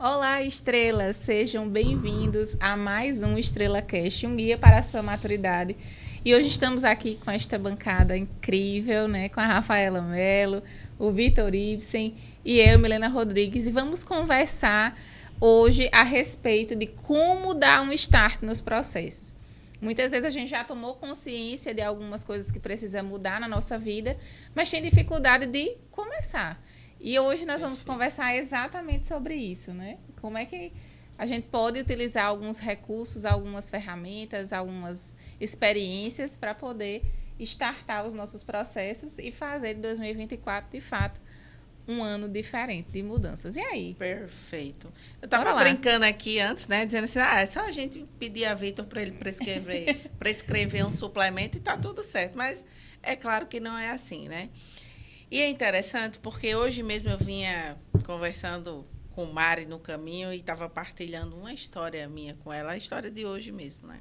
Olá, estrelas! Sejam bem-vindos a mais um Estrela Cast, um guia para a sua maturidade. E hoje estamos aqui com esta bancada incrível, né? Com a Rafaela Mello, o Vitor Ibsen e eu, Milena Rodrigues. E vamos conversar hoje a respeito de como dar um start nos processos. Muitas vezes a gente já tomou consciência de algumas coisas que precisa mudar na nossa vida, mas tem dificuldade de começar. E hoje nós vamos conversar exatamente sobre isso, né? Como é que a gente pode utilizar alguns recursos, algumas ferramentas, algumas experiências para poder startar os nossos processos e fazer de 2024, de fato, um ano diferente de mudanças. E aí? Perfeito. Eu estava brincando aqui antes, né? Dizendo assim, é só a gente pedir a Vitor para ele prescrever um suplemento e tá tudo certo. Mas é claro que não é assim, né? E é interessante porque hoje mesmo eu vinha conversando com Mari no caminho e estava partilhando uma história minha com ela, a história de hoje mesmo, né?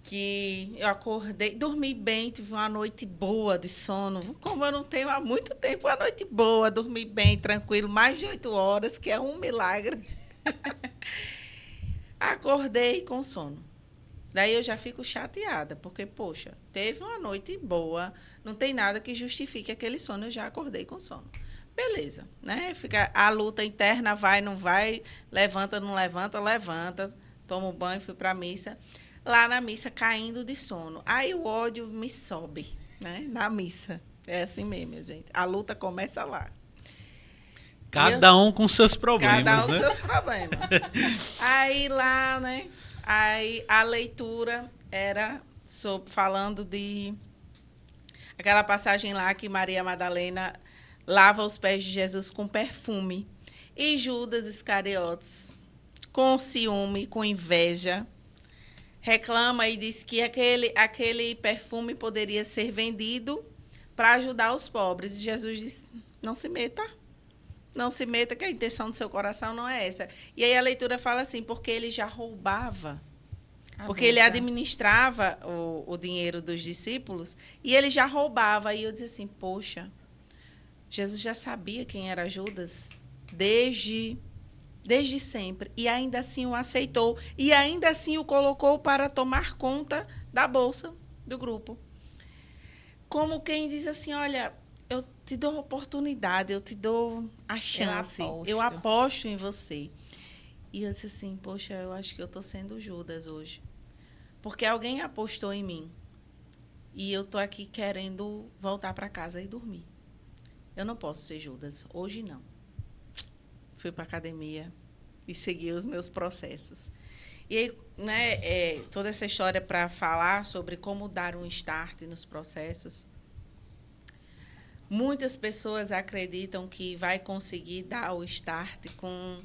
Que eu acordei, dormi bem, tive uma noite boa de sono, como eu não tenho há muito tempo, uma noite boa, dormi bem, tranquilo, mais de 8 horas, que é um milagre. Acordei com sono. Daí eu já fico chateada, porque, poxa, teve uma noite boa, não tem nada que justifique aquele sono, eu já acordei com sono. Beleza, né? Fica a luta interna, vai, não vai, levanta, não levanta, levanta, tomo banho, fui para a missa. Lá na missa, caindo de sono. Aí o ódio me sobe, né? Na missa. É assim mesmo, minha gente. A luta começa lá. Cada um com seus problemas, Cada um né? com seus problemas. Aí lá, né? Aí a leitura era falando de aquela passagem lá que Maria Madalena lava os pés de Jesus com perfume. E Judas Iscariotes, com ciúme, com inveja, reclama e diz que aquele perfume poderia ser vendido para ajudar os pobres. E Jesus diz, não se meta. Não se meta, que a intenção do seu coração não é essa. E aí a leitura fala assim, porque ele já roubava. Porque ele administrava o dinheiro dos discípulos e ele já roubava. E eu disse assim, poxa, Jesus já sabia quem era Judas desde sempre. E ainda assim o aceitou. E ainda assim o colocou para tomar conta da bolsa do grupo. Como quem diz assim, olha, eu te dou oportunidade, eu te dou a chance. Eu aposto em você. E eu disse assim, poxa, eu acho que eu estou sendo Judas hoje. Porque alguém apostou em mim. E eu estou aqui querendo voltar para casa e dormir. Eu não posso ser Judas. Hoje não. Fui para a academia e segui os meus processos. E aí, né, toda essa história para falar sobre como dar um start nos processos. Muitas pessoas acreditam que vai conseguir dar o start com,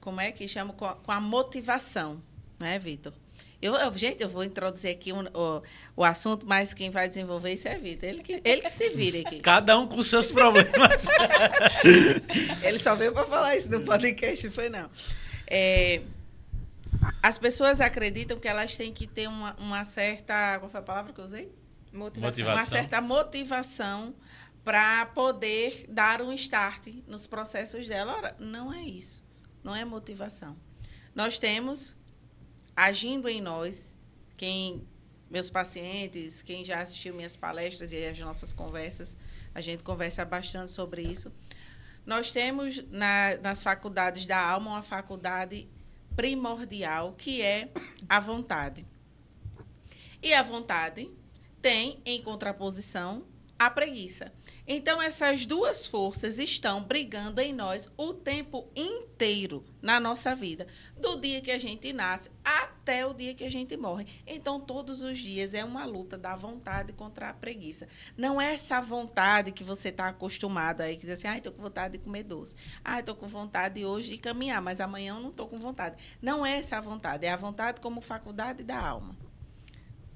como é que chama? Com a motivação, né, Vitor? Gente, eu vou introduzir aqui o assunto, mas quem vai desenvolver isso é Vitor. Ele que se vira aqui. Cada um com seus problemas. Ele só veio para falar isso no podcast, foi não. As pessoas acreditam que elas têm que ter uma certa... Qual foi a palavra que eu usei? Motivação. Uma certa motivação para poder dar um start nos processos dela. Ora, não é isso. Não é motivação. Nós temos, agindo em nós, meus pacientes, quem já assistiu minhas palestras e as nossas conversas, a gente conversa bastante sobre isso. Nós temos nas faculdades da alma uma faculdade primordial, que é a vontade. E a vontade tem, em contraposição, a preguiça. Então, essas duas forças estão brigando em nós o tempo inteiro na nossa vida, do dia que a gente nasce até o dia que a gente morre. Então, todos os dias é uma luta da vontade contra a preguiça. Não é essa vontade que você está acostumado aí, que diz assim, estou com vontade de comer doce. Estou com vontade hoje de caminhar, mas amanhã eu não estou com vontade. Não é essa a vontade, é a vontade como faculdade da alma.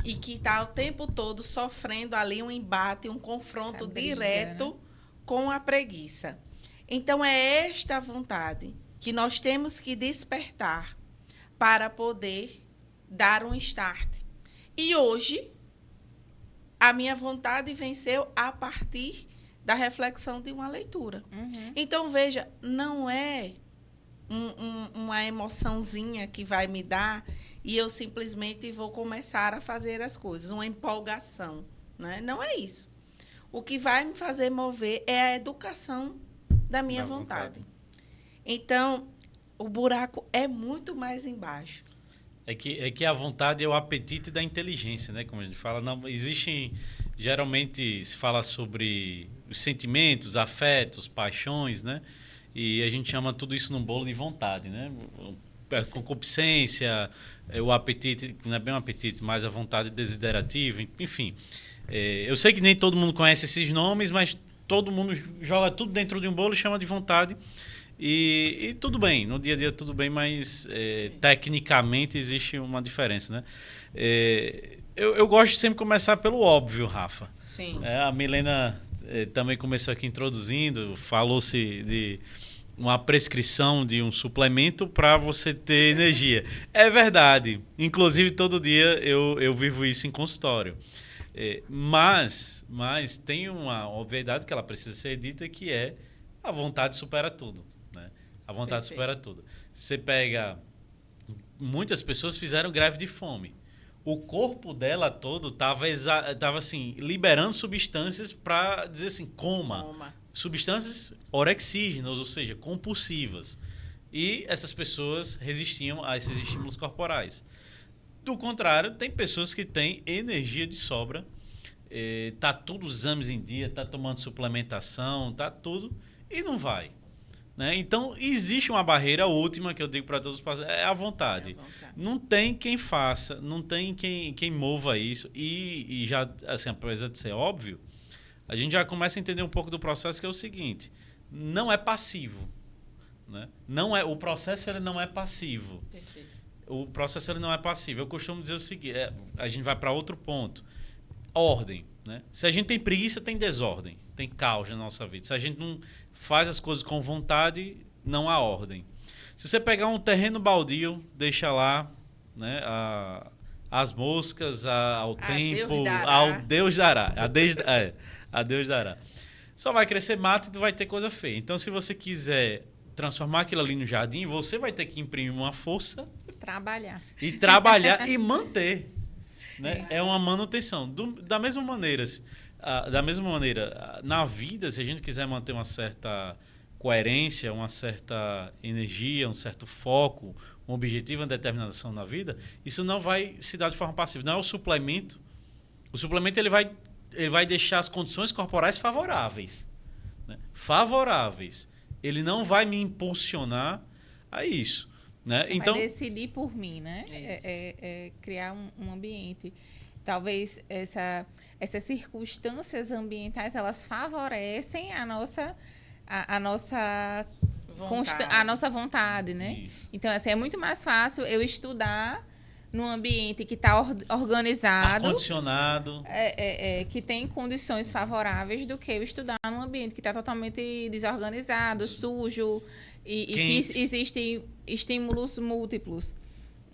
E que está o tempo todo sofrendo ali um embate, um confronto direto, né, com a preguiça. Então, é esta vontade que nós temos que despertar para poder dar um start. E hoje, a minha vontade venceu a partir da reflexão de uma leitura. Então, veja, não é uma emoçãozinha que vai me dar e eu simplesmente vou começar a fazer as coisas, uma empolgação, né? Não é isso. O que vai me fazer mover é a educação da minha vontade. Então, o buraco é muito mais embaixo. É que a vontade é o apetite da inteligência, né? Como a gente fala. Não, existem, geralmente se fala sobre os sentimentos, afetos, paixões, né? E a gente chama tudo isso num bolo de vontade, né? A concupiscência, o apetite, não é bem um apetite, mas a vontade desiderativa, enfim. Eu sei que nem todo mundo conhece esses nomes, mas todo mundo joga tudo dentro de um bolo e chama de vontade. E tudo bem, no dia a dia tudo bem, mas tecnicamente existe uma diferença, né? Eu gosto de sempre começar pelo óbvio, Rafa. Sim. A Milena também começou aqui introduzindo, falou-se de uma prescrição de um suplemento para você ter energia. É verdade, inclusive todo dia eu vivo isso em consultório. Mas tem uma obviedade que ela precisa ser dita, que é a vontade supera tudo. A vontade supera tudo. Você pega... Muitas pessoas fizeram greve de fome. O corpo dela todo estava assim, liberando substâncias para dizer assim, coma. Substâncias orexígenas, ou seja, compulsivas. E essas pessoas resistiam a esses estímulos corporais. Do contrário, tem pessoas que têm energia de sobra, tá tudo os exames em dia, tá tomando suplementação, tá tudo, e não vai. Né? Então, existe uma barreira última que eu digo para todos os pacientes, é a vontade. Não tem quem faça, não tem quem mova isso. E já, assim, apesar de ser óbvio, a gente já começa a entender um pouco do processo, que é o seguinte: não é passivo. Né? O processo ele não é passivo. Perfeito. O processo ele não é passivo. Eu costumo dizer o seguinte, a gente vai para outro ponto. Ordem. Né? Se a gente tem preguiça, tem desordem, tem caos na nossa vida. Se a gente não faz as coisas com vontade, não há ordem. Se você pegar um terreno baldio, deixa lá, né, as moscas, ao tempo, ao Deus dará. A Deus dará. Só vai crescer mato e vai ter coisa feia. Então, se você quiser transformar aquilo ali no jardim, você vai ter que imprimir uma força. Trabalhar E manter. Né? É uma manutenção. Da mesma maneira, na vida, se a gente quiser manter uma certa coerência, uma certa energia, um certo foco, um objetivo, uma determinação na vida, isso não vai se dar de forma passiva. Não é o suplemento. O suplemento ele vai deixar as condições corporais favoráveis. Né? Favoráveis. Ele não vai me impulsionar a isso. Né? Então, vai decidir por mim, né? Criar um ambiente. Talvez essas circunstâncias ambientais, elas favorecem a nossa vontade, né? Isso. Então, assim, é muito mais fácil eu estudar num ambiente que está organizado, ar-condicionado, que tem condições favoráveis, do que eu estudar num ambiente que está totalmente desorganizado, sujo, e que existem estímulos múltiplos.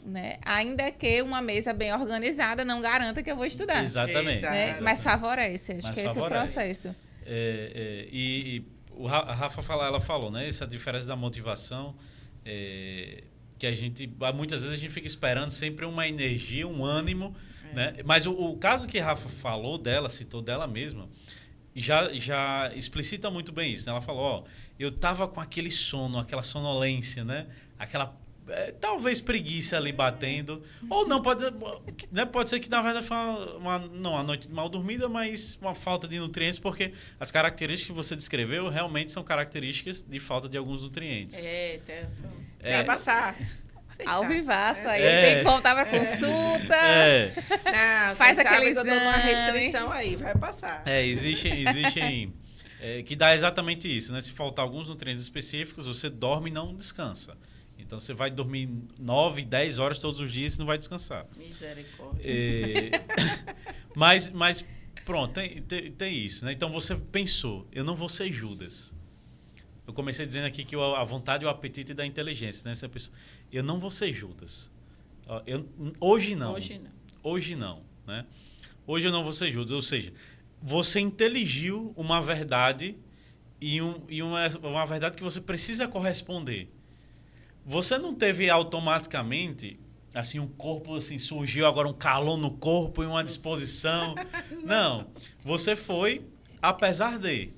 Né? Ainda que uma mesa bem organizada não garanta que eu vou estudar. Exatamente. Né? Mas favorece. Acho que esse é o processo. E a Rafa ela falou, né? Essa diferença da motivação, que a gente, muitas vezes a gente fica esperando sempre uma energia, um ânimo. Né? Mas o caso que a Rafa falou dela, citou dela mesma, já explicita muito bem isso. Né? Ela falou, eu tava com aquele sono, aquela sonolência, né? Aquela talvez preguiça ali batendo, ou não, pode ser que na verdade foi uma noite mal dormida, mas uma falta de nutrientes, porque as características que você descreveu realmente são características de falta de alguns nutrientes. Vai passar. Ao vivaço, aí tem que voltar para consulta. Não, faz aquele exame. Eu dou uma restrição aí, vai passar. Existem que dá exatamente isso, né? Se faltar alguns nutrientes específicos, você dorme e não descansa. Então, você vai dormir 9, 10 horas todos os dias e não vai descansar. Misericórdia. Mas pronto, tem isso. Né? Então, você pensou, eu não vou ser Judas. Eu comecei dizendo aqui que a vontade é o apetite da inteligência. Né? Você pensou, eu não vou ser Judas. Hoje não. Né? Hoje eu não vou ser Judas. Ou seja, você inteligiu uma verdade e uma verdade que você precisa corresponder. você não teve automaticamente assim um corpo assim surgiu agora um calor no corpo e uma disposição. Não, você foi apesar de,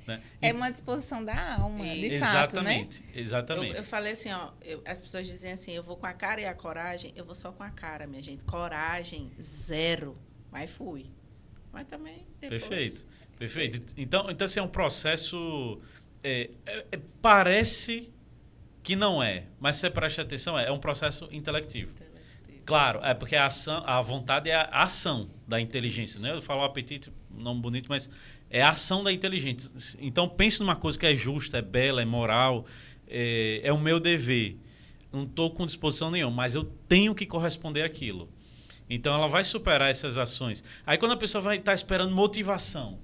né? É uma disposição da alma, de Exatamente, fato, né? exatamente. Eu falei assim, ó, as pessoas dizem assim, eu vou com a cara e a coragem, eu vou só com a cara, minha gente. Coragem, zero. Mas fui. Mas também depois... Perfeito, perfeito. Então assim, é um processo... parece que não é, mas se você presta atenção, é um processo intelectivo. Claro, é porque a vontade é a ação da inteligência. Né? Eu falo apetite, nome bonito, mas é a ação da inteligência. Então, pense numa coisa que é justa, é bela, é moral, é o meu dever. Não estou com disposição nenhuma, mas eu tenho que corresponder àquilo. Então, ela vai superar essas ações. Aí, quando a pessoa vai estar esperando motivação,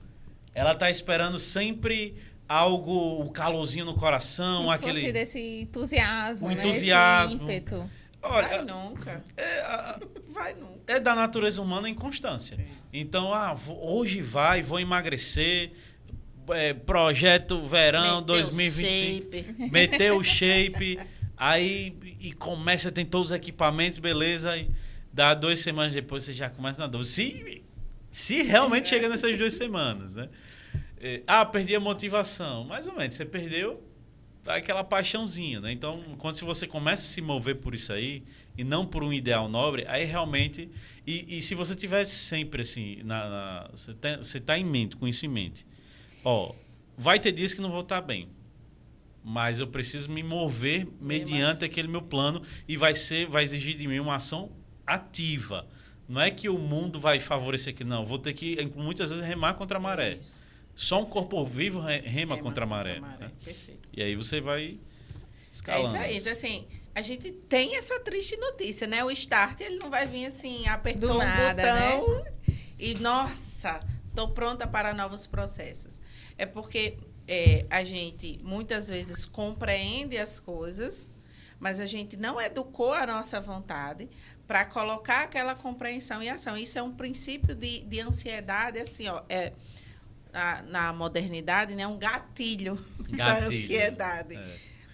ela está esperando sempre algo, um calorzinho no coração, Como aquele... se fosse desse entusiasmo, um né? entusiasmo. Esse ímpeto. Olha, Vai nunca. Vai nunca. é da natureza humana a inconstância. Então, hoje vou emagrecer, projeto verão 2025. Meteu o shape, aí e começa, tem todos os equipamentos, beleza, e dá 2 semanas depois você já começa na dúvida. Se realmente chega nessas 2 semanas, né? Perdi a motivação. Mais ou menos, você perdeu aquela paixãozinha, né? Então, quando você começa a se mover por isso aí, e não por um ideal nobre, aí realmente... E se você tivesse sempre assim, você tá em mente, com isso em mente. Vai ter dias que não vou estar bem, mas eu preciso me mover mediante aquele meu plano e vai exigir de mim uma ação ativa. Não é que o mundo vai favorecer aqui, não. Vou ter que, muitas vezes, remar contra a maré. Isso. Só um corpo vivo rema contra a maré. Né? Perfeito. E aí você vai escalando. É isso aí. Então, assim, a gente tem essa triste notícia, né? O start, ele não vai vir assim, apertou um botão, né? E, nossa, estou pronta para novos processos. É porque a gente, muitas vezes, compreende as coisas, mas a gente não educou a nossa vontade para colocar aquela compreensão em ação. Isso é um princípio de ansiedade, assim, ó, na modernidade, né, um gatilho da ansiedade.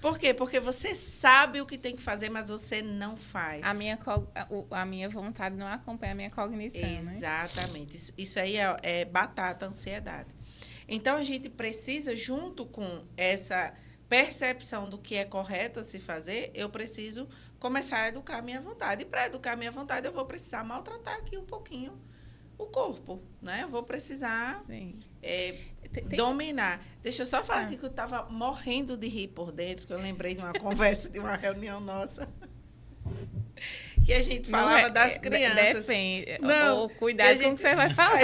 Por quê? Porque você sabe o que tem que fazer, mas você não faz. A minha vontade não acompanha a minha cognição, Exatamente. Né? Isso aí é batata, ansiedade. Então, a gente precisa, junto com essa percepção do que é correto a se fazer, eu preciso começar a educar a minha vontade. E para educar a minha vontade, eu vou precisar maltratar aqui um pouquinho o corpo, né? Eu vou precisar dominar. Deixa eu só falar aqui que eu estava morrendo de rir por dentro, que eu lembrei de uma conversa, de uma reunião nossa, que a gente falava das crianças. Depende. Não, cuidado com o que você vai falar.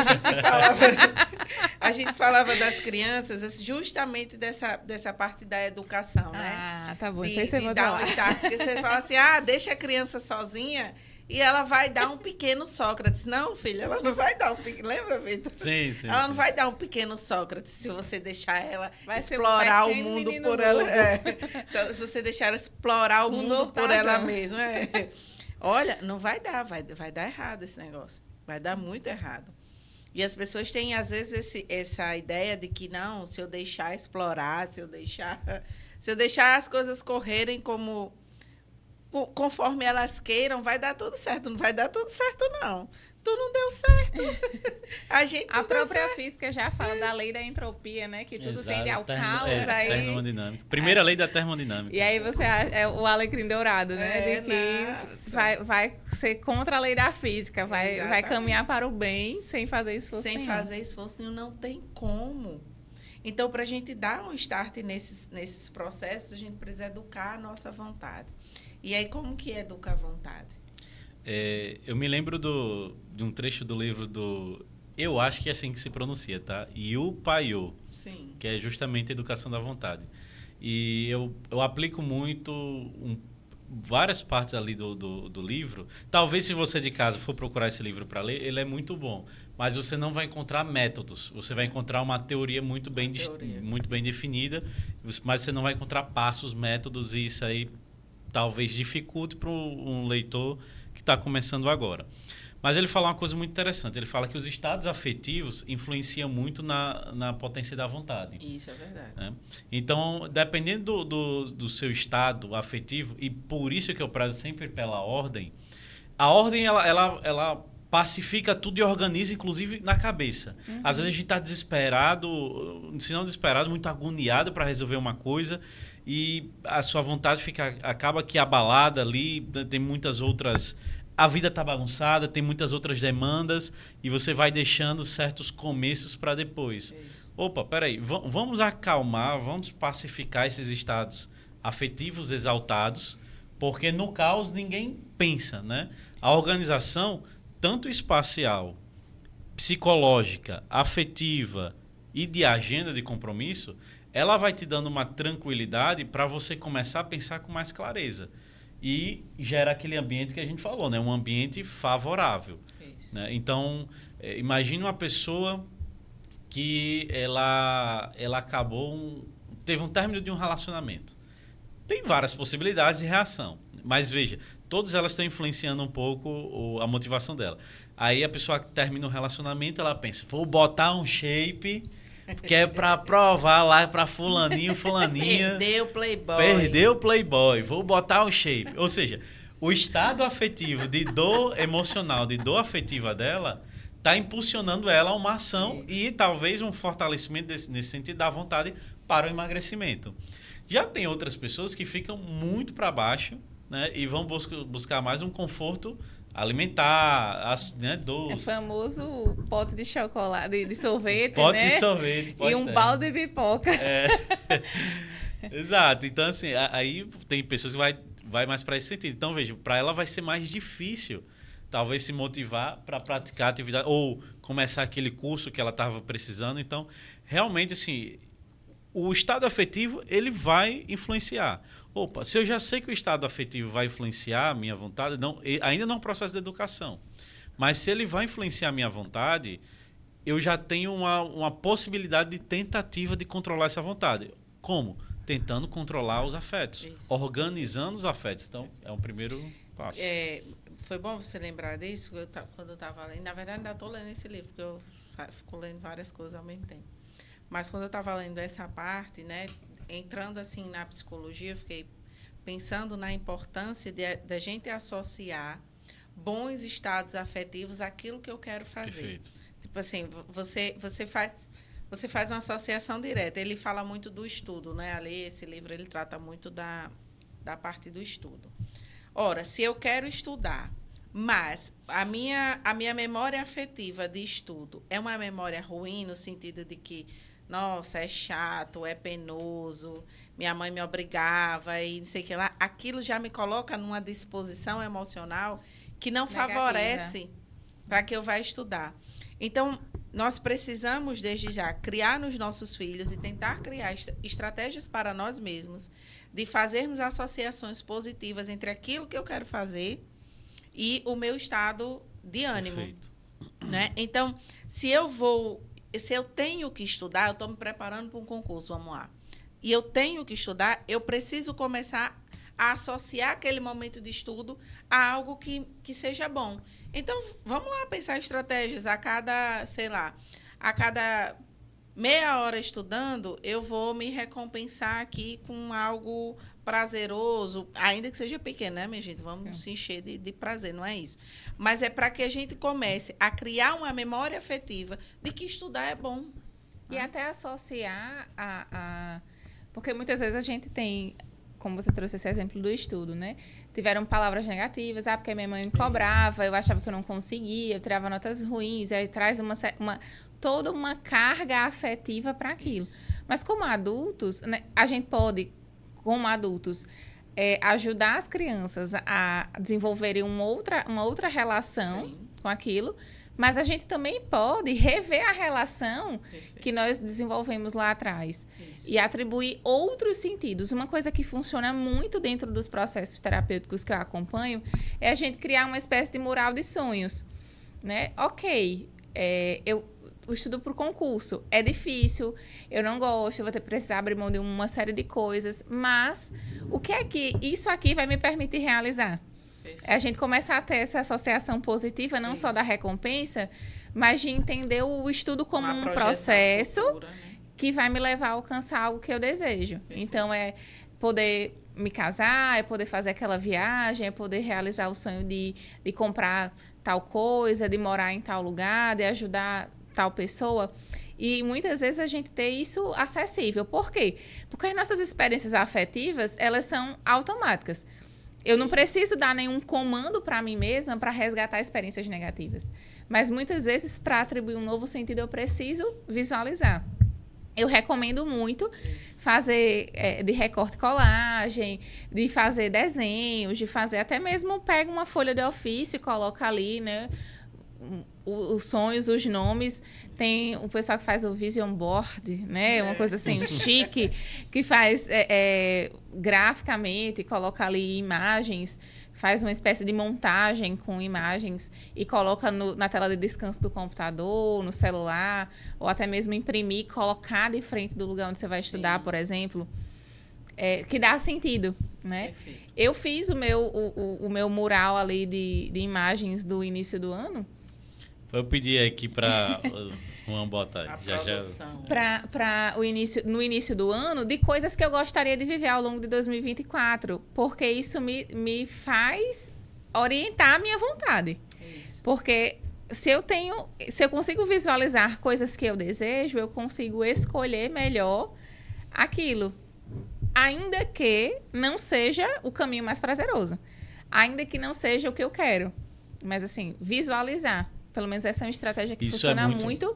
A gente falava das crianças justamente dessa parte da educação, né? Tá bom. De dar um start, porque você fala assim, deixa a criança sozinha e ela vai dar um pequeno Sócrates. Não, filha, ela não vai dar um pequeno... Lembra, Vitor? Sim. Ela não vai dar um pequeno Sócrates se você deixar ela explorar o mundo por ela. Se você deixar ela explorar o mundo por ela mesma. Olha, não vai dar, vai dar errado esse negócio. Vai dar muito errado. E as pessoas têm, às vezes, essa ideia de que, não, se eu deixar explorar, se eu deixar as coisas correrem conforme elas queiram, vai dar tudo certo. Não vai dar tudo certo, não. Tu não deu certo. A própria física já fala da lei da entropia, né? Que tudo tende ao caos. Termodinâmica. Primeira lei da termodinâmica. E aí você é o alecrim dourado, né? De que vai ser contra a lei da física. Vai caminhar para o bem sem fazer esforço nenhum. Sem fazer esforço nenhum, não tem como. Então, para a gente dar um start nesses processos, a gente precisa educar a nossa vontade. E aí, como que educa a vontade? Eu me lembro de um trecho do livro do... Eu acho que é assim que se pronuncia, tá? Yu Payo. Sim. Que é justamente a educação da vontade. E eu aplico muito várias partes ali do livro. Talvez, se você de casa for procurar esse livro para ler, ele é muito bom. Mas você não vai encontrar métodos. Você vai encontrar uma teoria muito bem definida, mas você não vai encontrar passos, métodos, e isso aí talvez dificulte para um leitor que está começando agora. Mas ele fala uma coisa muito interessante. Ele fala que os estados afetivos influenciam muito na potência da vontade. Isso é verdade. Né? Então, dependendo do seu estado afetivo, e por isso que eu prezo sempre pela ordem, a ordem ela pacifica tudo e organiza, inclusive na cabeça. Às vezes a gente está desesperado, se não desesperado, muito agoniado para resolver uma coisa e a sua vontade acaba que abalada ali, tem muitas outras... A vida está bagunçada, tem muitas outras demandas e você vai deixando certos começos para depois. Isso. Opa, peraí, vamos acalmar, vamos pacificar esses estados afetivos exaltados, porque no caos ninguém pensa, né? A organização, tanto espacial, psicológica, afetiva e de agenda de compromisso, ela vai te dando uma tranquilidade para você começar a pensar com mais clareza. E gera aquele ambiente que a gente falou, né? Um ambiente favorável. Isso. Né? Então, imagine uma pessoa que ela teve um término de um relacionamento. Tem várias possibilidades de reação, mas veja, todas elas estão influenciando um pouco a motivação dela. Aí a pessoa termina um relacionamento, ela pensa, vou botar um shape... que é pra provar lá pra fulaninho, fulaninha. Perdeu o Playboy. Vou botar o shape. Ou seja, o estado afetivo de dor emocional, de dor afetiva dela, tá impulsionando ela a uma ação e talvez um fortalecimento nesse sentido da vontade para o emagrecimento. Já tem outras pessoas que ficam muito para baixo, né, e vão buscar mais um conforto alimentar, né, doce. É famoso pote de chocolate, de sorvete, pote né? de sorvete. E um balde de pipoca. Exato. Então, assim, aí tem pessoas que vai mais para esse sentido. Então, veja, para ela vai ser mais difícil, talvez, se motivar para praticar atividade ou começar aquele curso que ela estava precisando. Então, realmente, assim, o estado afetivo, ele vai influenciar. Opa, se eu já sei que o estado afetivo vai influenciar a minha vontade, ainda não é um processo de educação, mas se ele vai influenciar a minha vontade, eu já tenho uma possibilidade de tentativa de controlar essa vontade. Como? Tentando controlar os afetos, organizando os afetos. Então, é um primeiro passo. Foi bom você lembrar disso, quando eu estava lendo. Na verdade, ainda estou lendo esse livro, porque eu fico lendo várias coisas ao mesmo tempo. Mas quando eu estava lendo essa parte, né, entrando assim na psicologia, eu fiquei pensando na importância da gente associar bons estados afetivos àquilo que eu quero fazer. Perfeito. Tipo assim, você faz uma associação direta. Ele fala muito do estudo, né? Ali, esse livro, ele trata muito da parte do estudo. Ora, se eu quero estudar, mas a minha memória afetiva de estudo é uma memória ruim, no sentido de que, nossa, é chato, é penoso, minha mãe me obrigava e não sei o que lá, aquilo já me coloca numa disposição emocional que não favorece para que eu vá estudar. Então, nós precisamos, desde já, criar nos nossos filhos e tentar criar estratégias para nós mesmos, de fazermos associações positivas entre aquilo que eu quero fazer e o meu estado de ânimo. Perfeito. Né? Então, se eu tenho que estudar, eu estou me preparando para um concurso, vamos lá, e eu tenho que estudar, eu preciso começar a associar aquele momento de estudo a algo que seja bom. Então, vamos lá pensar estratégias. A cada meia hora estudando, eu vou me recompensar aqui com algo prazeroso, ainda que seja pequeno, né, minha gente? Vamos se encher de prazer, não é isso. Mas é para que a gente comece a criar uma memória afetiva de que estudar é bom. E até associar porque muitas vezes a gente tem, como você trouxe esse exemplo do estudo, né? Tiveram palavras negativas, porque minha mãe me cobrava, eu achava que eu não conseguia, eu tirava notas ruins, aí traz toda uma carga afetiva para aquilo. Isso. Mas como adultos, né, a gente pode, como adultos, ajudar as crianças a desenvolverem uma outra relação Sim. com aquilo, mas a gente também pode rever a relação Perfeito. Que nós desenvolvemos lá atrás. Isso. E atribuir outros sentidos. Uma coisa que funciona muito dentro dos processos terapêuticos que eu acompanho é a gente criar uma espécie de mural de sonhos. Né? Ok, eu o estudo para o concurso. É difícil, eu não gosto, eu vou precisar abrir mão de uma série de coisas, mas o que é que isso aqui vai me permitir realizar? A gente começa a ter essa associação positiva, não só da recompensa, mas de entender o estudo como um processo futura, né? Que vai me levar a alcançar algo que eu desejo. Perfeito. Então, é poder me casar, é poder fazer aquela viagem, é poder realizar o sonho de comprar tal coisa, de morar em tal lugar, de ajudar tal pessoa. E muitas vezes a gente tem isso acessível. Por quê? Porque as nossas experiências afetivas, elas são automáticas. Eu não preciso dar nenhum comando para mim mesma para resgatar experiências negativas. Mas muitas vezes, para atribuir um novo sentido, eu preciso visualizar. Eu recomendo muito fazer de recorte e colagem, de fazer desenhos, de fazer até mesmo pega uma folha de ofício e coloca ali, né, os sonhos, os nomes. Tem o pessoal que faz o vision board, né, uma coisa assim chique, que faz graficamente, coloca ali imagens, faz uma espécie de montagem com imagens e coloca na tela de descanso do computador, no celular, ou até mesmo imprimir, colocar de frente do lugar onde você vai estudar, por exemplo, que dá sentido, né? Perfeito. Eu fiz o meu mural ali de imagens do início do ano. Eu pedi aqui para Juan botar para no início do ano, de coisas que eu gostaria de viver ao longo de 2024, porque isso me faz orientar a minha vontade. Isso. Porque se eu consigo visualizar coisas que eu desejo, eu consigo escolher melhor aquilo, ainda que não seja o caminho mais prazeroso, ainda que não seja o que eu quero, mas assim, visualizar. Pelo menos essa é uma estratégia que funciona muito.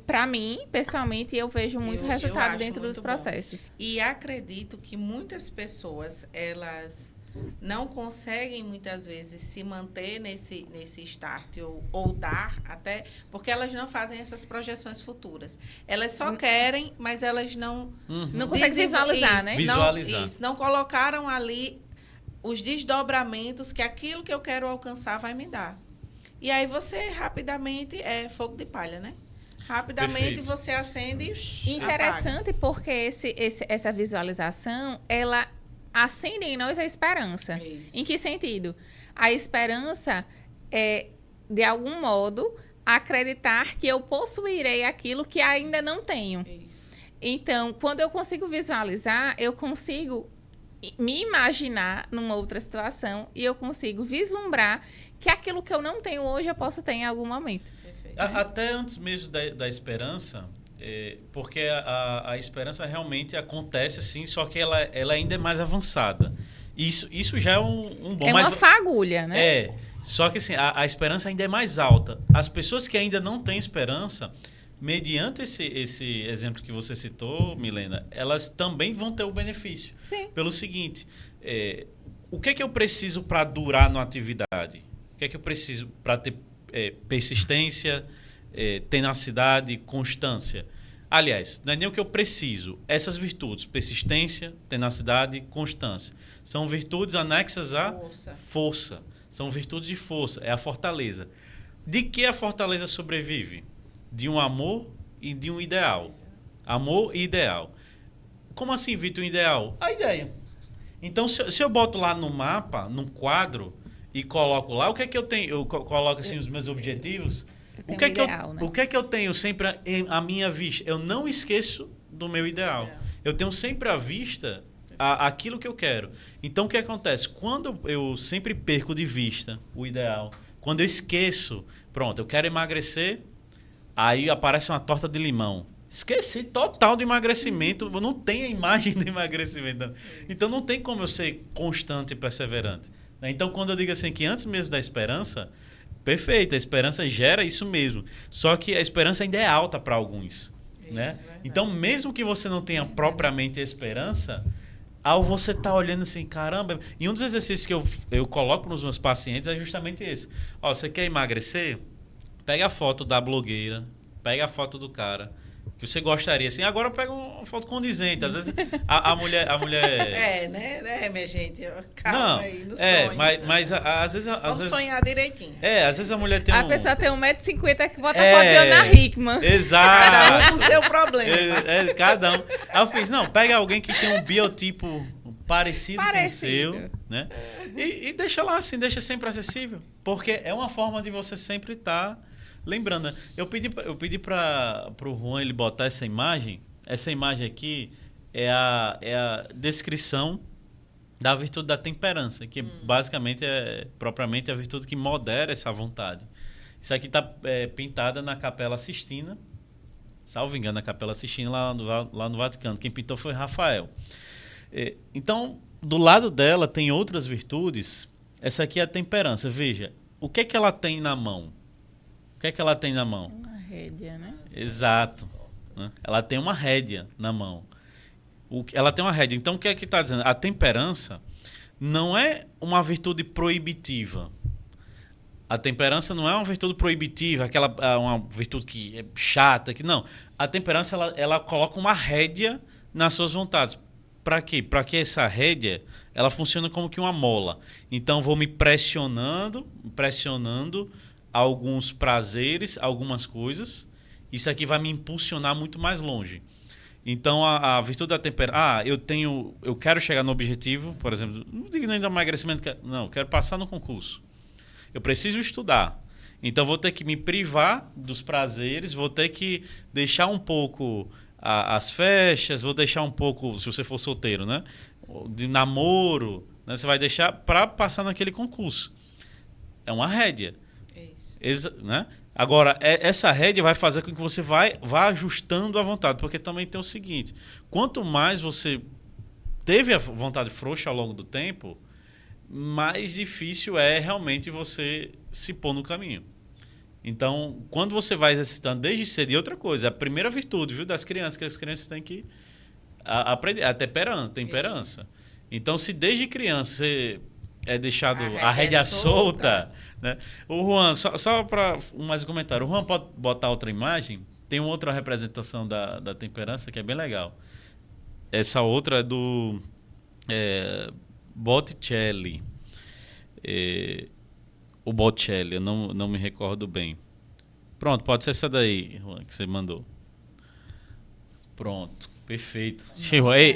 Para mim, pessoalmente, eu vejo muito resultado dentro dos processos. Bom. E acredito que muitas pessoas, elas não conseguem, muitas vezes, se manter nesse start ou dar até, porque elas não fazem essas projeções futuras. Elas só querem, mas elas não... Não conseguem visualizar, né? Não colocaram ali os desdobramentos que aquilo que eu quero alcançar vai me dar. E aí você rapidamente fogo de palha, né? Rapidamente Perfeito. Você acende e interessante apaga. Porque essa visualização, ela acende em nós a esperança. Isso. Em que sentido? A esperança é, de algum modo, acreditar que eu possuirei aquilo que ainda não tenho. Isso. Então, quando eu consigo visualizar, eu consigo me imaginar numa outra situação e eu consigo vislumbrar que aquilo que eu não tenho hoje eu posso ter em algum momento. Perfeito. Até antes mesmo da esperança, porque a esperança realmente acontece assim, só que ela ainda é mais avançada. Isso já é um bom... É uma fagulha, né? Só que assim, a esperança ainda é mais alta. As pessoas que ainda não têm esperança, mediante esse exemplo que você citou, Milena, elas também vão ter o benefício. Sim. Pelo seguinte, o que é que eu preciso para durar na atividade? O que é que eu preciso para ter persistência, tenacidade, constância? Aliás, não é nem o que eu preciso. Essas virtudes, persistência, tenacidade, constância, são virtudes anexas à força. São virtudes de força, é a fortaleza. De que a fortaleza sobrevive? De um amor e de um ideal. Amor e ideal. Como assim, Vitor, um ideal? A ideia. Então, se eu boto lá no mapa, num quadro, e coloco lá, o que é que eu tenho? Eu coloco assim os meus objetivos. O que é que eu tenho sempre à minha vista? Eu não esqueço do meu ideal. Eu tenho sempre à vista aquilo que eu quero. Então, o que acontece? Quando eu sempre perco de vista o ideal, quando eu esqueço, pronto, eu quero emagrecer, aí aparece uma torta de limão. Esqueci total do emagrecimento. Eu não tenho a imagem do emagrecimento. Então, não tem como eu ser constante e perseverante. Então, quando eu digo assim que antes mesmo da esperança, perfeito, a esperança gera isso mesmo. Só que a esperança ainda é alta para alguns. Né? Então, mesmo que você não tenha propriamente a esperança, ao você estar olhando assim, caramba... E um dos exercícios que eu coloco nos meus pacientes é justamente esse. Ó, você quer emagrecer? Pega a foto da blogueira, pega a foto do cara, Que você gostaria, assim, agora pega uma foto condizente. Às vezes a mulher... né, minha gente? Calma aí, no sonho. Mas às vezes... Vamos sonhar direitinho. Às vezes a mulher tem A pessoa tem 1,50 m que bota a foto de Ana Hickman. Exato. Cada um com o seu problema. Cada um. Aí eu fiz, não, pega alguém que tem um biotipo parecido com o seu, né? E deixa lá assim, deixa sempre acessível. Porque é uma forma de você sempre estar... lembrando, né? Eu pedi para o Juan ele botar essa imagem. Essa imagem aqui é a descrição da virtude da temperança, que basicamente propriamente a virtude que modera essa vontade. Isso aqui está pintada na Capela Sistina, salvo engano, na Capela Sistina lá no Vaticano. Quem pintou foi Rafael. Então, do lado dela tem outras virtudes. Essa aqui é a temperança. Veja, o que é que ela tem na mão? O que é que ela tem na mão? Uma rédea, né? Exato. Né? Ela tem uma rédea na mão. Ela tem uma rédea. Então, o que é que está dizendo? A temperança não é uma virtude proibitiva. A temperança não é uma virtude proibitiva, uma virtude que é chata. Não. A temperança, ela coloca uma rédea nas suas vontades. Para quê? Para que essa rédea ela funcione como que uma mola. Então, vou me pressionando alguns prazeres, algumas coisas. Isso aqui vai me impulsionar muito mais longe. Então, a virtude da temperança... eu quero chegar no objetivo, por exemplo, não digo nem do emagrecimento, não, eu quero passar no concurso. Eu preciso estudar. Então, vou ter que me privar dos prazeres, vou ter que deixar um pouco as festas, vou deixar um pouco, se você for solteiro, né? De namoro, né? Você vai deixar para passar naquele concurso. É uma rédea. Né? Agora, essa rédea vai fazer com que você vá ajustando a vontade, porque também tem o seguinte, quanto mais você teve a vontade frouxa ao longo do tempo, mais difícil é realmente você se pôr no caminho. Então, quando você vai exercitando desde cedo, e outra coisa, a primeira virtude, viu, das crianças, que as crianças têm que aprender, a temperança. Então, se desde criança você é deixado a rédea solta, né? O Juan, só para mais um comentário, o Juan pode botar outra imagem? Tem uma outra representação da temperança que é bem legal. Essa outra é do Botticelli. O Botticelli, eu não me recordo bem. Pronto, pode ser essa daí, Juan, que você mandou. Pronto. Perfeito.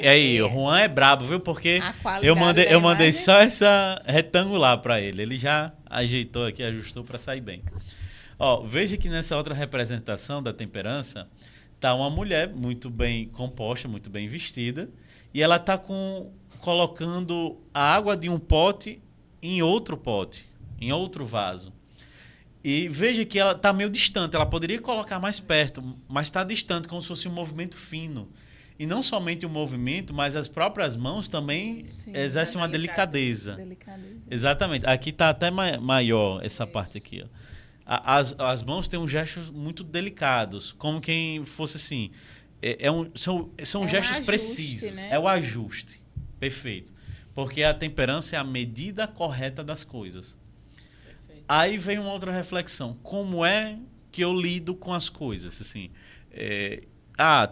Aí, o Juan é brabo, viu? Porque eu mandei só essa retangular para ele. Ele já ajeitou aqui, ajustou para sair bem. Ó, veja que nessa outra representação da temperança tá uma mulher muito bem composta, muito bem vestida, e ela tá colocando a água de um pote em outro pote, em outro vaso. E veja que ela tá meio distante. Ela poderia colocar mais perto, mas está distante, como se fosse um movimento fino. E não somente o movimento, mas as próprias mãos também exercem uma delicadeza. Exatamente. Aqui está até maior essa parte aqui. Ó. As mãos têm uns gestos muito delicados, como quem fosse assim. São gestos precisos. Né? É o ajuste. Perfeito. Porque a temperança é a medida correta das coisas. Perfeito. Aí vem uma outra reflexão. Como é que eu lido com as coisas? Assim,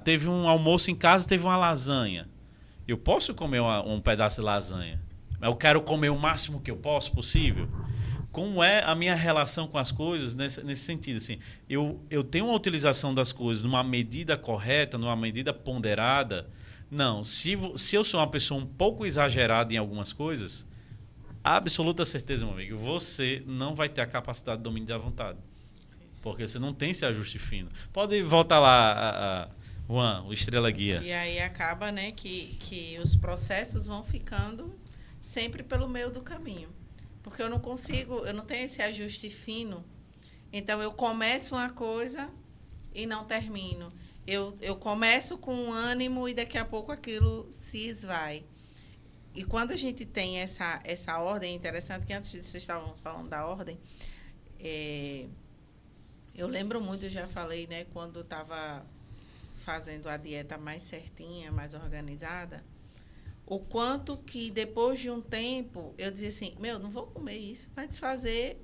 teve um almoço em casa, teve uma lasanha. Eu posso comer um pedaço de lasanha, mas eu quero comer o máximo que eu posso possível. Como é a minha relação com as coisas nesse sentido? Assim, eu tenho uma utilização das coisas numa medida correta, numa medida ponderada. Não, se eu sou uma pessoa um pouco exagerada em algumas coisas, absoluta certeza, meu amigo, você não vai ter a capacidade de domínio da vontade. Porque você não tem esse ajuste fino. Pode voltar lá, Juan, o Estrela Guia. E aí acaba, né, que os processos vão ficando sempre pelo meio do caminho. Porque eu não tenho esse ajuste fino. Então, eu começo uma coisa e não termino. Eu começo com um ânimo e daqui a pouco aquilo se esvai. E quando a gente tem essa ordem, é interessante que antes vocês estavam falando da ordem, eu lembro muito, eu já falei, né, quando estava fazendo a dieta mais certinha, mais organizada, o quanto que depois de um tempo eu dizia assim, não vou comer isso, vai desfazer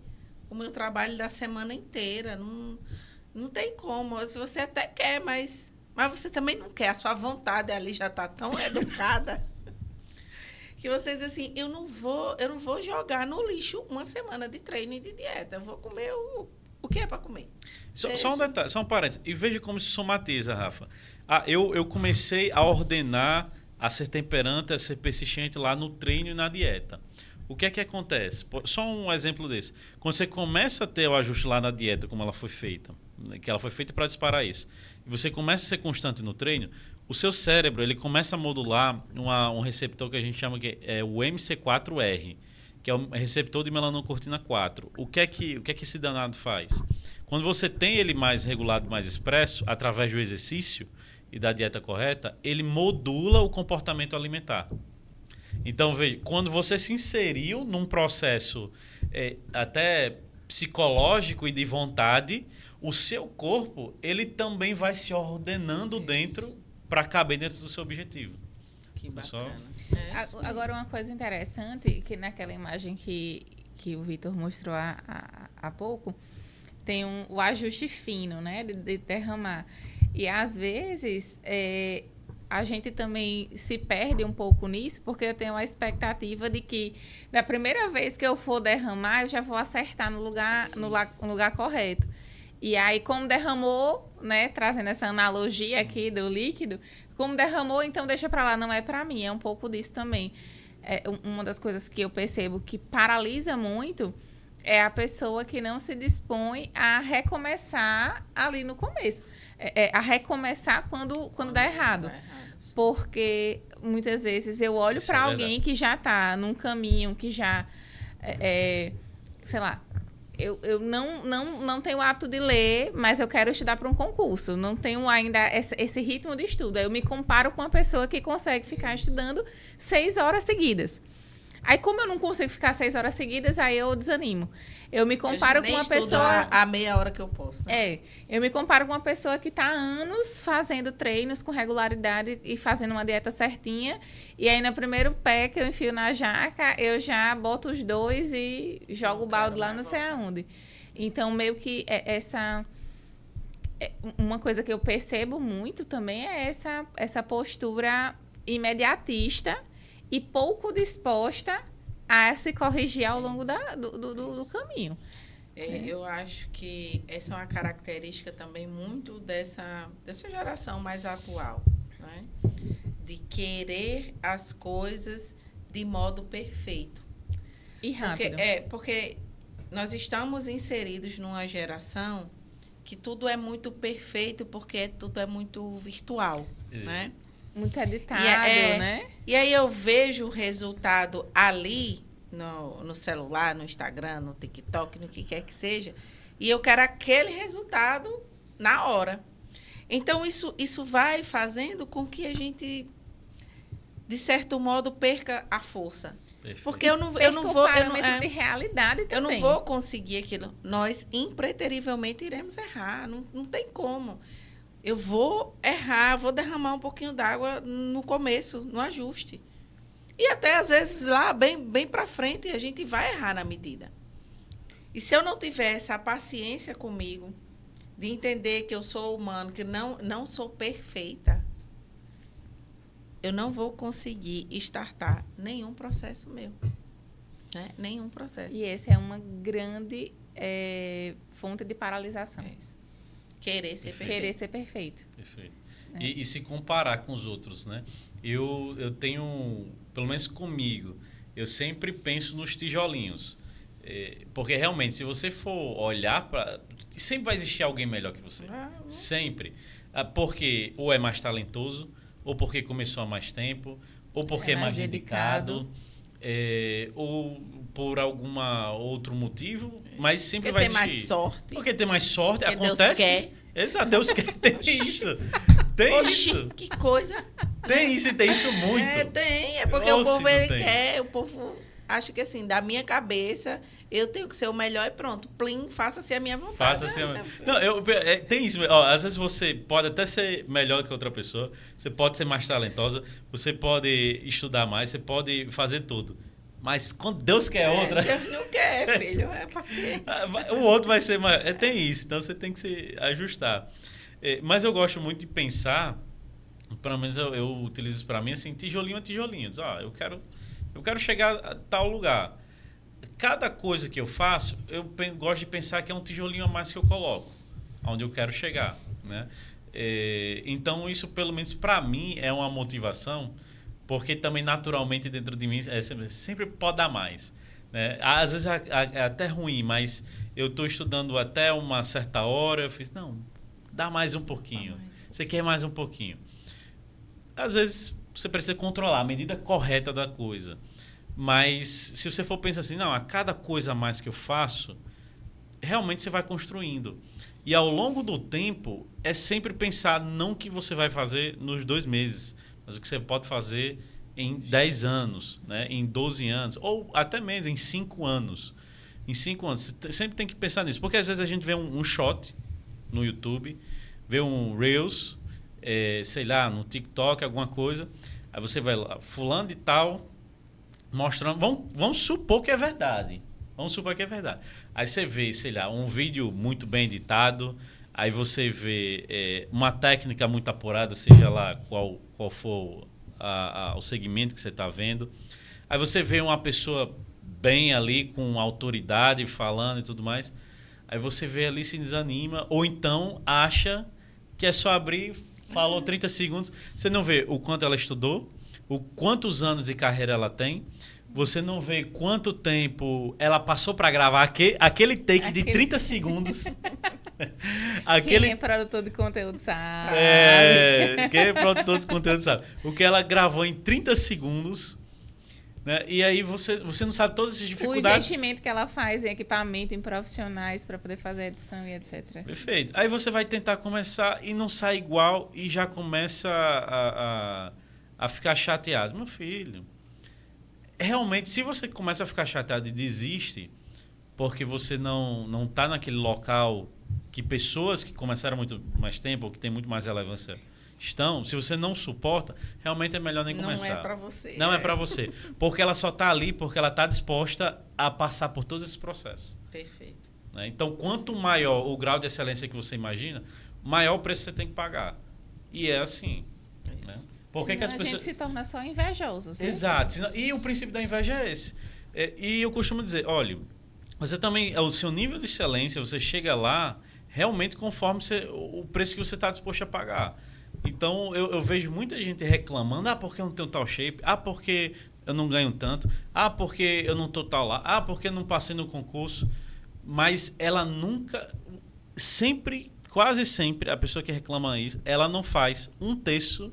o meu trabalho da semana inteira, não tem como, se você até quer, mas Mas você também não quer. A sua vontade ali já está tão educada que você diz assim, eu não vou jogar no lixo uma semana de treino e de dieta. Eu vou comer o que é para comer. Só um detalhe, só um parênteses. E veja como isso somatiza, Rafa. Eu comecei a ordenar, a ser temperante, a ser persistente lá no treino e na dieta. O que é que acontece? Só um exemplo desse. Quando você começa a ter o ajuste lá na dieta, como ela foi feita, que ela foi feita para disparar isso, e você começa a ser constante no treino, o seu cérebro ele começa a modular um receptor que a gente chama que é o MC4R, que é o receptor de melanocortina 4. O que é que esse danado faz? Quando você tem ele mais regulado, mais expresso, através do exercício e da dieta correta, ele modula o comportamento alimentar. Então, veja, quando você se inseriu num processo até psicológico e de vontade, o seu corpo ele também vai se ordenando dentro para caber dentro do seu objetivo. Que bacana. Agora, uma coisa interessante, que naquela imagem que o Vitor mostrou há pouco, tem o ajuste fino, né, de derramar. E, às vezes, a gente também se perde um pouco nisso, porque eu tenho a expectativa de que, da primeira vez que eu for derramar, eu já vou acertar no lugar correto. E aí, como derramou, né, trazendo essa analogia aqui do líquido, como derramou, então deixa para lá, não é para mim, é um pouco disso também. Uma das coisas que eu percebo que paralisa muito é a pessoa que não se dispõe a recomeçar ali no começo. A recomeçar quando dá errado. Porque muitas vezes eu olho para alguém que já está num caminho, que já, sei lá, eu não tenho o hábito de ler, mas eu quero estudar para um concurso. Não tenho ainda esse ritmo de estudo. Aí eu me comparo com uma pessoa que consegue ficar estudando 6 horas seguidas. Aí, como eu não consigo ficar 6 horas seguidas, aí eu desanimo. Eu me comparo com uma pessoa... a meia hora que eu posso. Né? Eu me comparo com uma pessoa que está há anos fazendo treinos com regularidade e fazendo uma dieta certinha. E aí, no primeiro pé que eu enfio na jaca, eu já boto os 2 e jogo o balde lá não sei aonde. Então, meio que uma coisa que eu percebo muito também é essa postura imediatista e pouco disposta a se corrigir ao longo do caminho. Eu acho que essa é uma característica também muito dessa geração mais atual, né? De querer as coisas de modo perfeito. E rápido. Porque nós estamos inseridos numa geração que tudo é muito perfeito, porque tudo é muito virtual, né? Muito editado, né? E aí eu vejo o resultado ali, no celular, no Instagram, no TikTok, no que quer que seja, e eu quero aquele resultado na hora. Então, isso vai fazendo com que a gente, de certo modo, perca a força. Perfeito. Porque eu não vou... de realidade também. Eu não vou conseguir aquilo. Nós, impreterivelmente, iremos errar. Não tem como. Eu vou errar, vou derramar um pouquinho d'água no começo, no ajuste. E até, às vezes, lá, bem para frente, a gente vai errar na medida. E se eu não tiver essa paciência comigo, de entender que eu sou humano, que não sou perfeita, eu não vou conseguir startar nenhum processo meu. Né? Nenhum processo. E essa é uma grande fonte de paralisação. É isso. Querer ser perfeito. Perfeito. E se comparar com os outros, né? Eu tenho, pelo menos comigo, eu sempre penso nos tijolinhos. Porque realmente, se você for olhar para... Sempre vai existir alguém melhor que você. Sempre. Porque ou é mais talentoso, ou porque começou há mais tempo, ou porque é mais dedicado. Ou por algum outro motivo, mas sempre vai existir. Porque tem mais sorte. Porque tem mais sorte, porque acontece. Deus quer. Exato, Deus quer. Tem isso. Tem isso. Que coisa. Tem isso e tem isso muito. Tem. É porque o povo ele quer, o povo acha que assim, da minha cabeça, eu tenho que ser o melhor e pronto. Plim, faça-se a minha vontade. Faça-se a minha... Não, tem isso. Ó, às vezes você pode até ser melhor que outra pessoa, você pode ser mais talentosa, você pode estudar mais, você pode fazer tudo. Mas quando Deus quer outra... Deus não quer, filho. É paciência. O outro vai ser mais... tem isso. Então, você tem que se ajustar. Mas eu gosto muito de pensar, pelo menos eu utilizo isso para mim, assim, tijolinho a tijolinho. Diz, eu quero chegar a tal lugar. Cada coisa que eu faço, eu gosto de pensar que é um tijolinho a mais que eu coloco, onde eu quero chegar, né? Então, isso, pelo menos para mim, é uma motivação, porque também, naturalmente, dentro de mim, sempre pode dar mais, né? Às vezes é até ruim, mas eu estou estudando até uma certa hora, eu fiz, não, dá mais um pouquinho. Você quer mais um pouquinho. Às vezes, você precisa controlar a medida correta da coisa. Mas, se você for pensar assim, não, a cada coisa a mais que eu faço, realmente você vai construindo. E ao longo do tempo, é sempre pensar não o que você vai fazer nos 2 meses, mas o que você pode fazer em 10 anos, né? Em 12 anos, ou até menos, em 5 anos. Em 5 anos. Você sempre tem que pensar nisso. Porque às vezes a gente vê um short no YouTube, vê um Reels, sei lá, no TikTok, alguma coisa. Aí você vai lá, fulano de tal, mostrando. Vamos supor que é verdade. Vamos supor que é verdade. Aí você vê, sei lá, um vídeo muito bem editado. Aí você vê uma técnica muito apurada, seja lá qual for o segmento que você está vendo. Aí você vê uma pessoa bem ali, com autoridade, falando e tudo mais. Aí você vê ali, se desanima. Ou então acha que é só abrir, falou 30 segundos. Você não vê o quanto ela estudou, quantos anos de carreira ela tem. Você não vê quanto tempo ela passou para gravar aquele take de 30 segundos. Quem é produtor de conteúdo sabe. Quem é produtor de conteúdo sabe. O que ela gravou em 30 segundos. Né? E aí você não sabe todas as dificuldades. O investimento que ela faz em equipamento, em profissionais para poder fazer a edição e etc. Perfeito. Aí você vai tentar começar e não sai igual e já começa a ficar chateado. Meu filho, realmente, se você começa a ficar chateado e desiste, porque você não está naquele local que pessoas que começaram muito mais tempo ou que têm muito mais relevância estão, se você não suporta, realmente é melhor nem começar. Não é para você. Não é para você. Porque ela só está ali porque ela está disposta a passar por todos esses processos. Perfeito. Né? Então, quanto maior o grau de excelência que você imagina, maior o preço que você tem que pagar. E é assim. Né? Por que as pessoas... a gente se torna só invejosos. Né? Exato. E o princípio da inveja é esse. E eu costumo dizer, olha, você também, o seu nível de excelência, você chega lá realmente conforme o preço que você está disposto a pagar. Então, eu vejo muita gente reclamando, porque eu não tenho tal shape, porque eu não ganho tanto, porque eu não estou tal lá, porque eu não passei no concurso. Mas ela nunca, quase sempre, a pessoa que reclama isso, ela não faz 1/3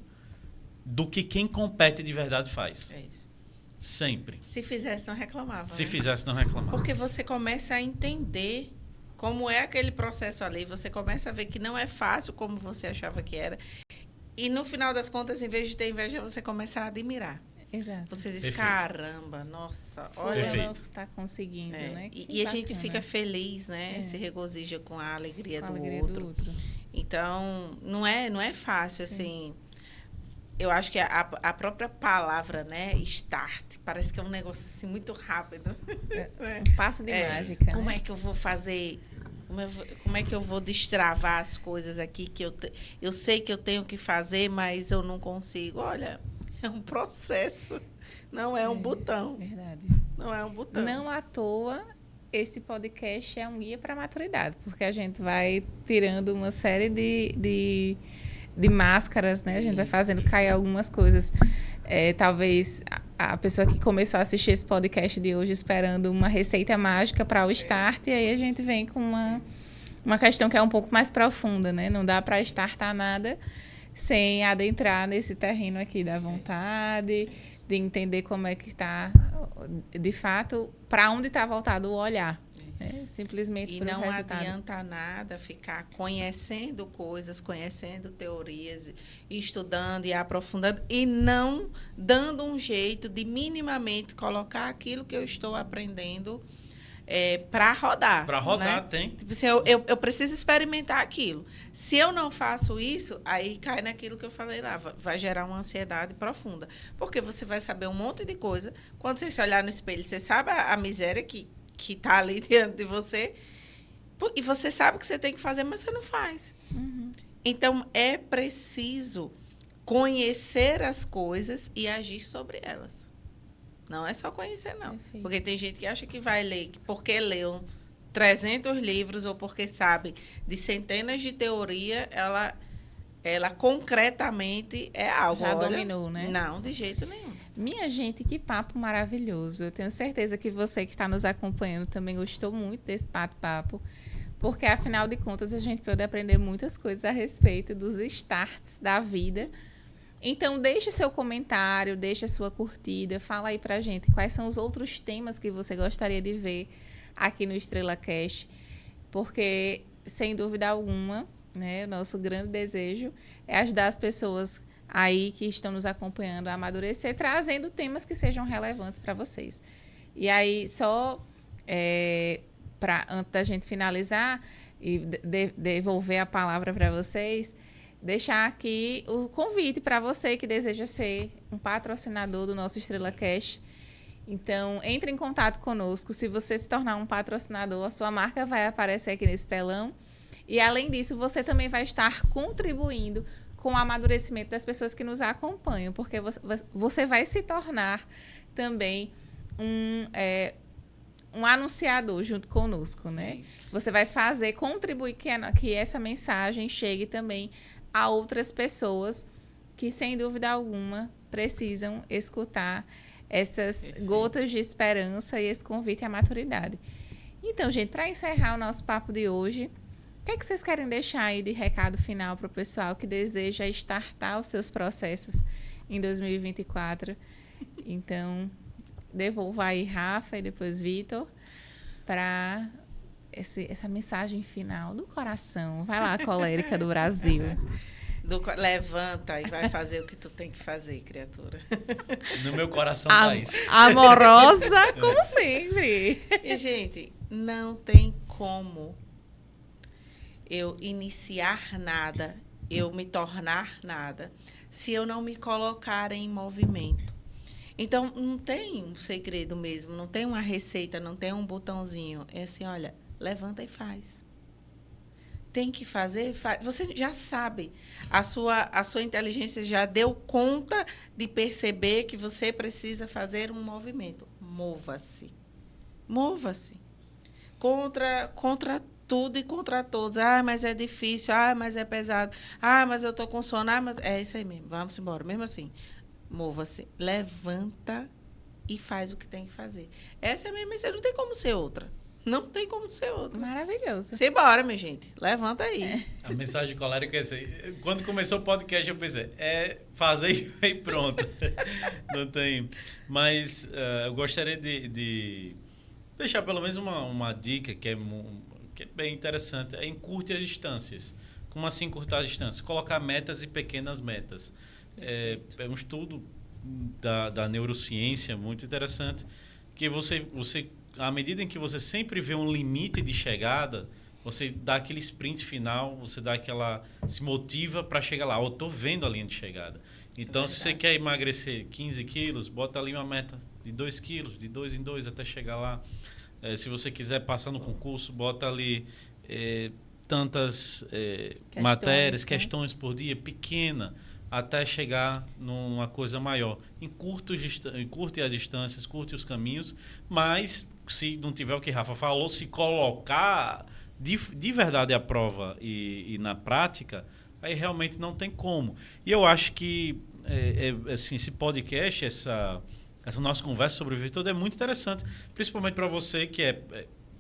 do que quem compete de verdade faz. É isso. Sempre. Se fizesse, não reclamava. Se né? fizesse, não reclamava. Porque você começa a entender como é aquele processo ali. Você começa a ver que não é fácil como você achava que era. E no final das contas, em vez de ter inveja, você começa a admirar. Exato. Você diz, Perfeito. caramba, nossa, olha... Ela está conseguindo, né? E a gente fica feliz, né? Se regozija com a alegria, do outro. Então, não é fácil, assim... Eu acho que a própria palavra, né? Start, parece que é um negócio assim muito rápido. Um passo de mágica. Como né? é que eu vou fazer... Como é que eu vou destravar as coisas aqui que eu sei que eu tenho que fazer, mas eu não consigo? Olha, é um processo, não é um botão. Verdade. Não é um botão. Não à toa, esse podcast é um guia para a maturidade, porque a gente vai tirando uma série de máscaras, né? A gente vai fazendo cair algumas coisas. Talvez a pessoa que começou a assistir esse podcast de hoje esperando uma receita mágica para o start, e aí a gente vem com uma questão que é um pouco mais profunda, né? Não dá para startar nada sem adentrar nesse terreno aqui da vontade, de entender como é que está, de fato, para onde está voltado o olhar. Simplesmente e por não resultado. adianta nada ficar conhecendo coisas, conhecendo teorias, estudando e aprofundando e não dando um jeito de minimamente colocar aquilo que eu estou aprendendo para rodar. Para rodar, né? tem. Tipo assim, eu preciso experimentar aquilo. Se eu não faço isso, aí cai naquilo que eu falei lá, vai gerar uma ansiedade profunda. Porque você vai saber um monte de coisa. Quando você se olhar no espelho, você sabe a miséria que está ali diante de você, e você sabe o que você tem que fazer, mas você não faz. Uhum. Então, é preciso conhecer as coisas e agir sobre elas. Não é só conhecer, não. Perfeito. Porque tem gente que acha que vai ler, porque leu 300 livros ou porque sabe de centenas de teoria, ela concretamente é algo. Já dominou, né? Não, de jeito nenhum. Minha gente, que papo maravilhoso. Eu tenho certeza que você que está nos acompanhando também gostou muito desse bate-papo, porque, afinal de contas, a gente pode aprender muitas coisas a respeito dos starts da vida. Então, deixe seu comentário, deixe a sua curtida, fala aí pra gente quais são os outros temas que você gostaria de ver aqui no Estrela Cast, porque, sem dúvida alguma, né, o nosso grande desejo é ajudar as pessoas aí que estão nos acompanhando a amadurecer, trazendo temas que sejam relevantes para vocês. E aí, só antes da gente finalizar e devolver a palavra para vocês, deixar aqui o convite para você que deseja ser um patrocinador do nosso Estrela Cast. Então, entre em contato conosco. Se você se tornar um patrocinador, a sua marca vai aparecer aqui nesse telão. E, além disso, você também vai estar contribuindo com o amadurecimento das pessoas que nos acompanham, porque você vai se tornar também um anunciador junto conosco, né? Você vai contribuir que essa mensagem chegue também a outras pessoas que, sem dúvida alguma, precisam escutar essas gotas de esperança e esse convite à maturidade. Então, gente, para encerrar o nosso papo de hoje, o que é que vocês querem deixar aí de recado final para o pessoal que deseja startar os seus processos em 2024? Então, devolvo aí Rafa e depois Vitor para essa mensagem final do coração. Vai lá, colérica do Brasil. Levanta e vai fazer o que tu tem que fazer, criatura. No meu coração tá isso. Amorosa, como sempre. E, gente, não tem como eu iniciar nada, eu me tornar nada, se eu não me colocar em movimento. Então, não tem um segredo mesmo, não tem uma receita, não tem um botãozinho. É assim, olha, levanta e faz. Tem que fazer, faz. Você já sabe. A sua inteligência já deu conta de perceber que você precisa fazer um movimento. Mova-se. Mova-se. Contra tudo e contra todos. Ah, mas é difícil. Ah, mas é pesado. Ah, mas eu estou com sono. Ah, mas... É isso aí mesmo. Vamos embora. Mesmo assim. Mova-se, levanta e faz o que tem que fazer. Essa é a minha mensagem. Não tem como ser outra. Não tem como ser outra. Maravilhoso. Simbora, minha gente. Levanta aí. A mensagem colérica é essa. Quando começou o podcast, eu pensei, fazer e pronto. Não tem. Mas eu gostaria de deixar pelo menos uma dica que é bem interessante. É encurte as distâncias. Como assim encurtar as distâncias? Colocar metas e pequenas metas. É um estudo da neurociência muito interessante, que você, à medida em que você sempre vê um limite de chegada, você dá aquele sprint final, você se motiva para chegar lá. Eu estou vendo a linha de chegada. Então, se você quer emagrecer 15 quilos, bota ali uma meta de 2 quilos, de 2 em 2 até chegar lá. Se você quiser passar no concurso, bota ali tantas matérias, questões por dia, pequena, até chegar numa coisa maior. Encurte as distâncias, curte os caminhos, mas se não tiver o que Rafa falou, se colocar de verdade à prova e na prática, aí realmente não tem como. E eu acho que assim, esse podcast, essa nossa conversa sobre virtude é muito interessante, principalmente para você que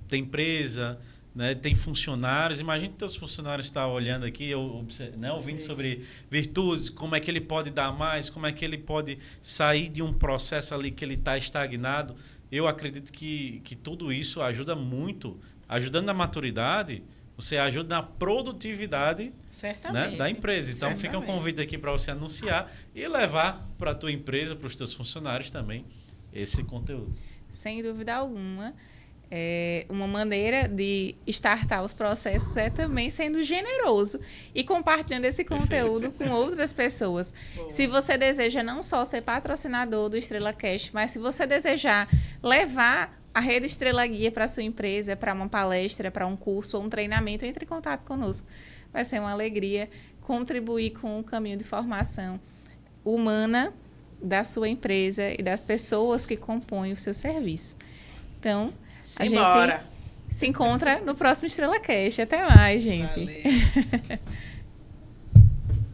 tem empresa, né, tem funcionários. Imagina que teus funcionários estão olhando aqui, ouvindo sobre virtudes, como é que ele pode dar mais, como é que ele pode sair de um processo ali que ele está estagnado. Eu acredito que tudo isso ajuda muito. Ajudando na maturidade, você ajuda na produtividade, né, da empresa. Então, fica um convite aqui para você anunciar e levar para a tua empresa, para os teus funcionários também, esse conteúdo. Sem dúvida alguma. Uma maneira de startar os processos é também sendo generoso e compartilhando esse conteúdo com outras pessoas. Boa. Se você deseja não só ser patrocinador do Estrela Cast, mas se você desejar levar a Rede Estrela Guia para a sua empresa, para uma palestra, para um curso ou um treinamento, entre em contato conosco. Vai ser uma alegria contribuir com o caminho de formação humana da sua empresa e das pessoas que compõem o seu serviço. Então, a gente se encontra no próximo Estrela Cast. Até mais, gente. Valeu.